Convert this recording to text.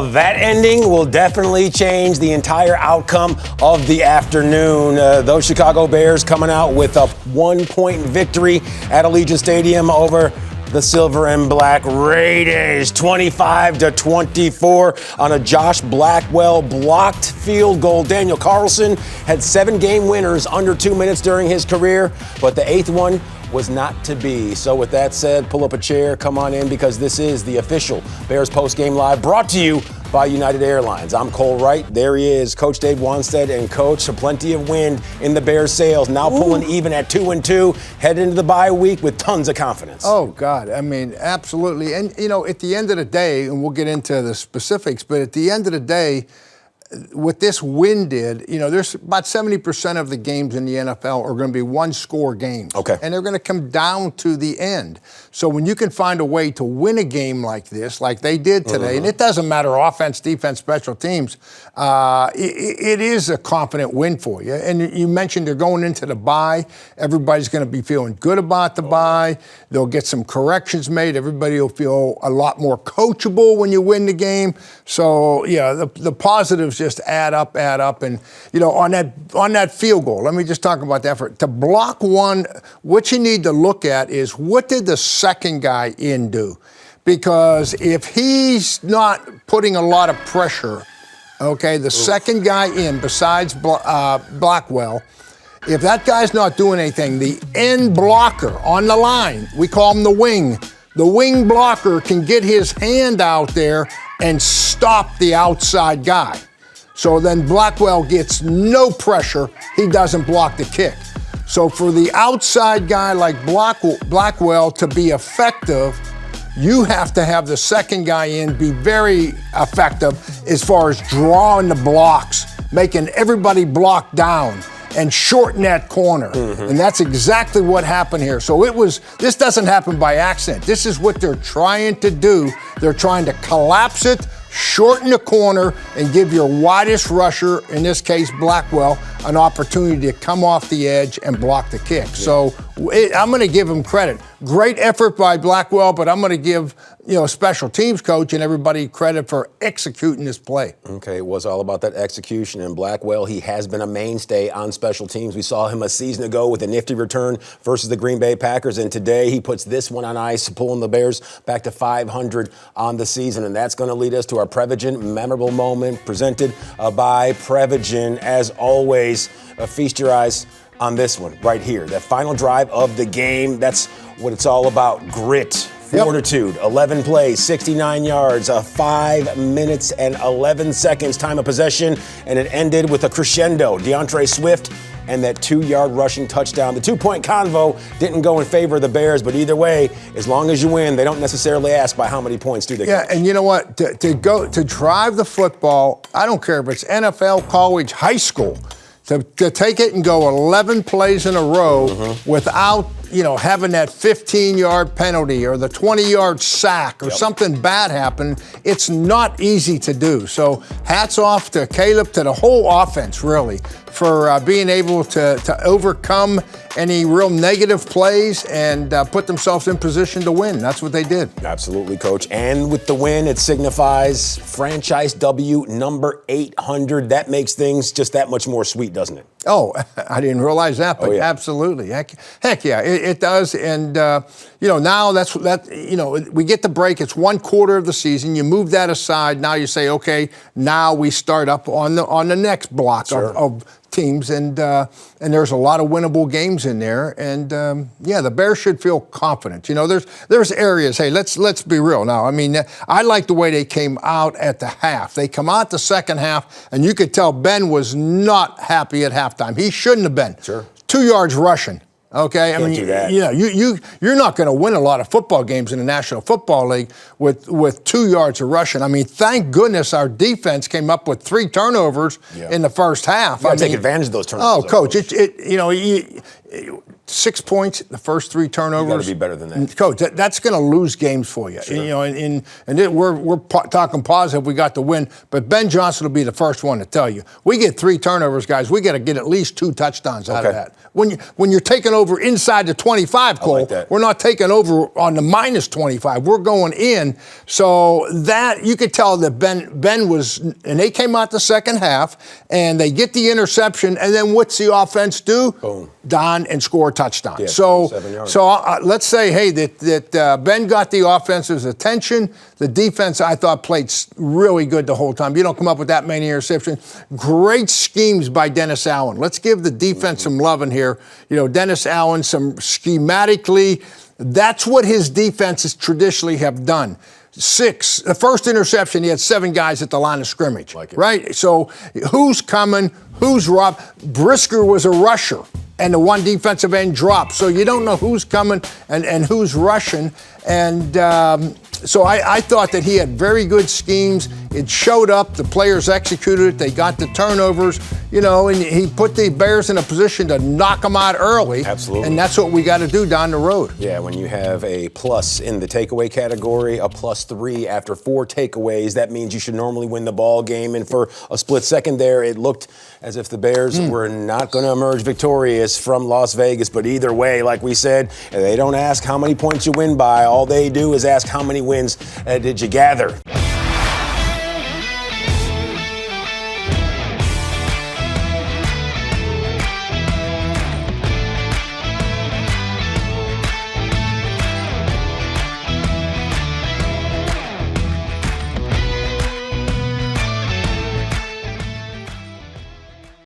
Well, that ending will definitely change the entire outcome of the afternoon. Those Chicago Bears coming out with a 1-point victory at Allegiant Stadium over the Silver and Black Raiders, 25-24 on a Josh Blackwell blocked field goal. Daniel Carlson had 7 game winners under 2 minutes during his career, but the 8th one was not to be. So with that said, pull up a chair, come on in, because this is the official Bears Postgame Live brought to you by United Airlines. I'm Cole Wright. There he is, Coach Dave Wannstedt, and Coach, plenty of wind in the Bears' sails. Now pulling even at 2-2, heading into the bye week with tons of confidence. Oh, God. I mean, absolutely. And, you know, at the end of the day, and we'll get into the specifics, but at the end of the day, what this win did, you know, there's about 70% of the games in the NFL are going to be one-score games. Okay. And they're going to come down to the end. So when you can find a way to win a game like this, like they did today, and it doesn't matter offense, defense, special teams, it is a confident win for you. And you mentioned they're going into the bye. Everybody's going to be feeling good about the bye. They'll get some corrections made. Everybody will feel a lot more coachable when you win the game. So, yeah, the positives just add up, and you know, on that field goal, let me just talk about the effort to block one. What you need to look at is what did the second guy in do, because if he's not putting a lot of pressure, okay, the second guy in besides Blackwell, if that guy's not doing anything, the end blocker on the line, we call him the wing blocker, can get his hand out there and stop the outside guy. So then Blackwell gets no pressure. He doesn't block the kick. So for the outside guy like Blackwell to be effective, you have to have the second guy in be very effective as far as drawing the blocks, making everybody block down and shorten that corner. And that's exactly what happened here. So this doesn't happen by accident. This is what they're trying to do. They're trying to collapse it, shorten the corner, and give your widest rusher, in this case Blackwell, an opportunity to come off the edge and block the kick. So I'm going to give him credit. Great effort by Blackwell, but I'm going to give, you know, special teams coach and everybody credit for executing this play. Okay, it was all about that execution. And Blackwell, he has been a mainstay on special teams. We saw him a season ago with a nifty return versus the Green Bay Packers, and today he puts this one on ice, pulling the Bears back to 500 on the season. And that's going to lead us to our Prevagen memorable moment presented by Prevagen. As always, feast your eyes on this one right here. That final drive of the game, that's what it's all about. Grit, fortitude, 11 plays, 69 yards, 5 minutes and 11 seconds time of possession, and it ended with a crescendo. DeAndre Swift and that 2-yard rushing touchdown. The 2-point convo didn't go in favor of the Bears, but either way, as long as you win, they don't necessarily ask by how many points do they get. Yeah, and you know what? To drive the football, I don't care if it's NFL, college, high school, to take it and go 11 plays in a row without, you know, having that 15-yard penalty or the 20-yard sack or something bad happen, it's not easy to do. So hats off to Caleb, to the whole offense, really, for being able to overcome any real negative plays and put themselves in position to win. That's what they did. Absolutely, Coach. And with the win, it signifies franchise W number 800. That makes things just that much more sweet, doesn't it? Oh, I didn't realize that, but absolutely. Heck yeah, it does. And, you know, now we get the break. It's 1 quarter of the season. You move that aside. Now you say, okay, now we start up on the next block of teams, and there's a lot of winnable games in there, and the Bears should feel confident. You know, there's areas. Hey, let's be real now. I mean, I like the way they came out at the half. They come out the second half, and you could tell Ben was not happy at halftime. He shouldn't have been. 2 yards rushing. Okay, I mean, do that. You know, you're not going to win a lot of football games in the National Football League with 2 yards of rushing. I mean, thank goodness our defense came up with 3 turnovers in the first half. You got to take advantage of those turnovers. Oh, Coach, 6 points, the first 3 turnovers. You got to be better than that, Coach. That's going to lose games for you. Sure. You know, we're talking positive. We got the win, but Ben Johnson will be the first one to tell you. We get 3 turnovers, guys. We got to get at least 2 touchdowns out of that. When you're taking over inside the 25, Cole, we're not taking over on the minus 25. We're going in. So that you could tell that Ben was, and they came out the second half, and they get the interception, and then what's the offense do? Boom. Don and score a touchdown. Yeah, so let's say, hey, that Ben got the offense's attention. The defense, I thought, played really good the whole time. You don't come up with that many interceptions. Great schemes by Dennis Allen. Let's give the defense some loving here. You know, Dennis Allen, some schematically, that's what his defenses traditionally have done. 6, the first interception, he had 7 guys at the line of scrimmage, right? So who's coming? Who's robbed? Brisker was a rusher, and the one defensive end dropped. So you don't know who's coming and who's rushing. And so I thought that he had very good schemes. It showed up. The players executed it. They got the turnovers, you know, and he put the Bears in a position to knock them out early. Absolutely. And that's what we got to do down the road. Yeah, when you have a plus in the takeaway category, a +3 after 4 takeaways, that means you should normally win the ball game. And for a split second there, it looked as if the Bears were not going to emerge victorious from Las Vegas. But either way, like we said, they don't ask how many points you win by. All they do is ask how many wins did you gather.